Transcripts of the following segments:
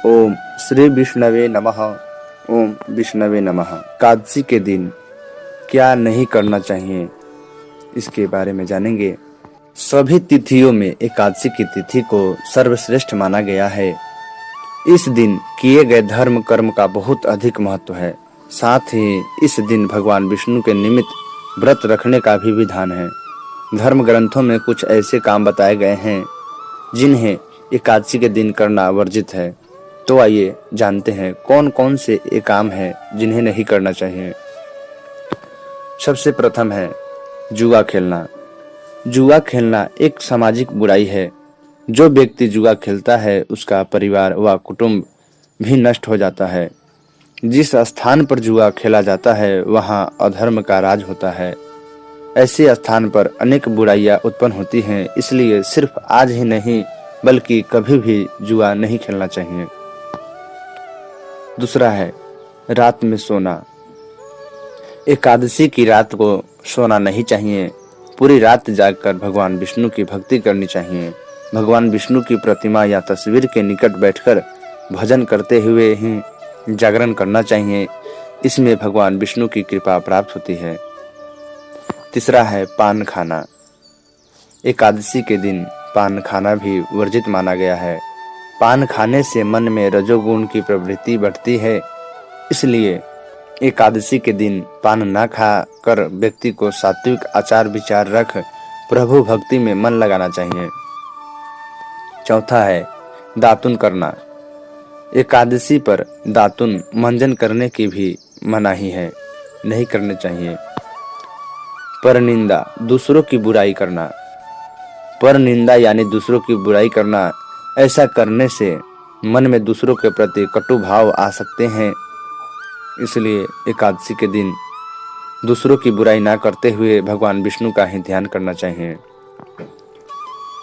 ओम श्री विष्णवे नमः। ओम विष्णवे नमः। एकादशी के दिन क्या नहीं करना चाहिए, इसके बारे में जानेंगे। सभी तिथियों में एकादशी की तिथि को सर्वश्रेष्ठ माना गया है। इस दिन किए गए धर्म कर्म का बहुत अधिक महत्व है। साथ ही इस दिन भगवान विष्णु के निमित्त व्रत रखने का भी विधान है। धर्म ग्रंथों में कुछ ऐसे काम बताए गए हैं जिन्हें एकादशी के दिन करना वर्जित है। तो आइए जानते हैं कौन कौन से ये काम हैं जिन्हें नहीं करना चाहिए। सबसे प्रथम है जुआ खेलना। जुआ खेलना एक सामाजिक बुराई है। जो व्यक्ति जुआ खेलता है उसका परिवार व कुटुंब भी नष्ट हो जाता है। जिस स्थान पर जुआ खेला जाता है वहाँ अधर्म का राज होता है। ऐसे स्थान पर अनेक बुराइयां उत्पन्न होती हैं, इसलिए सिर्फ आज ही नहीं बल्कि कभी भी जुआ नहीं खेलना चाहिए। दूसरा है रात में सोना। एकादशी की रात को सोना नहीं चाहिए। पूरी रात जागकर भगवान विष्णु की भक्ति करनी चाहिए। भगवान विष्णु की प्रतिमा या तस्वीर के निकट बैठकर भजन करते हुए ही जागरण करना चाहिए। इसमें भगवान विष्णु की कृपा प्राप्त होती है। तीसरा है पान खाना। एकादशी के दिन पान खाना भी वर्जित माना गया है। पान खाने से मन में रजोगुण की प्रवृत्ति बढ़ती है, इसलिए एकादशी के दिन पान न खा कर व्यक्ति को सात्विक आचार विचार रख प्रभु भक्ति में मन लगाना चाहिए। चौथा है दातुन करना। एकादशी पर दातुन मंजन करने की भी मनाही है, नहीं करने चाहिए। परनिंदा, दूसरों की बुराई करना। परनिंदा यानी दूसरों की बुराई करना। ऐसा करने से मन में दूसरों के प्रति कटु भाव आ सकते हैं, इसलिए एकादशी के दिन दूसरों की बुराई ना करते हुए भगवान विष्णु का ही ध्यान करना चाहिए।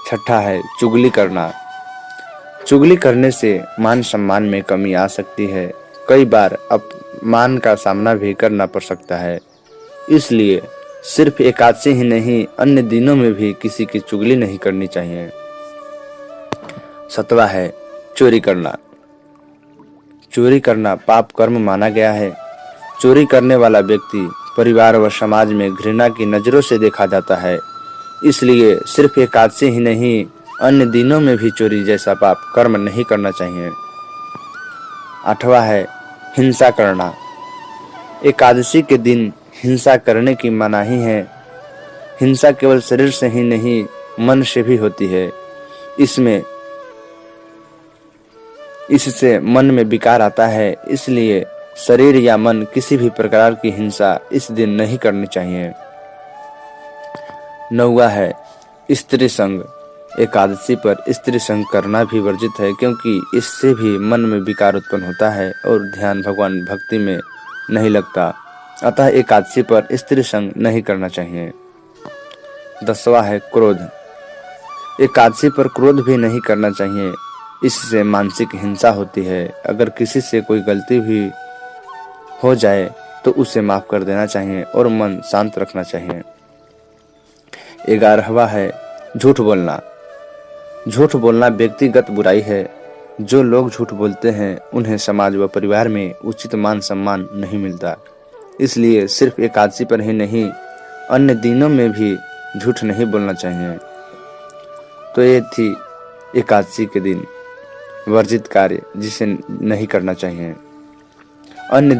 छठा है चुगली करना। चुगली करने से मान सम्मान में कमी आ सकती है। कई बार अपमान का सामना भी करना पड़ सकता है, इसलिए सिर्फ एकादशी ही नहीं अन्य दिनों में भी किसी की चुगली नहीं करनी चाहिए। सातवां है चोरी करना। चोरी करना पाप कर्म माना गया है। चोरी करने वाला व्यक्ति परिवार व समाज में घृणा की नजरों से देखा जाता है, इसलिए सिर्फ एकादशी ही नहीं अन्य दिनों में भी चोरी जैसा पाप कर्म नहीं करना चाहिए। आठवां है हिंसा करना। एकादशी के दिन हिंसा करने की मनाही है। हिंसा केवल शरीर से ही नहीं मन से भी होती है। इससे मन में विकार आता है, इसलिए शरीर या मन किसी भी प्रकार की हिंसा इस दिन नहीं करनी चाहिए। नौवां है स्त्री संग। एकादशी पर स्त्री संग करना भी वर्जित है, क्योंकि इससे भी मन में विकार उत्पन्न होता है और ध्यान भगवान भक्ति में नहीं लगता। अतः एकादशी पर स्त्री संग नहीं करना चाहिए। 10वां है क्रोध। एकादशी पर क्रोध भी नहीं करना चाहिए, इससे मानसिक हिंसा होती है। अगर किसी से कोई गलती भी हो जाए तो उसे माफ कर देना चाहिए और मन शांत रखना चाहिए। 11वां है झूठ बोलना। झूठ बोलना व्यक्तिगत बुराई है। जो लोग झूठ बोलते हैं उन्हें समाज व परिवार में उचित मान सम्मान नहीं मिलता, इसलिए सिर्फ एकादशी पर ही नहीं अन्य दिनों में भी झूठ नहीं बोलना चाहिए। तो ये थी एकादशी के दिन वर्जित कार्य जिसे नहीं करना चाहिए। अन्य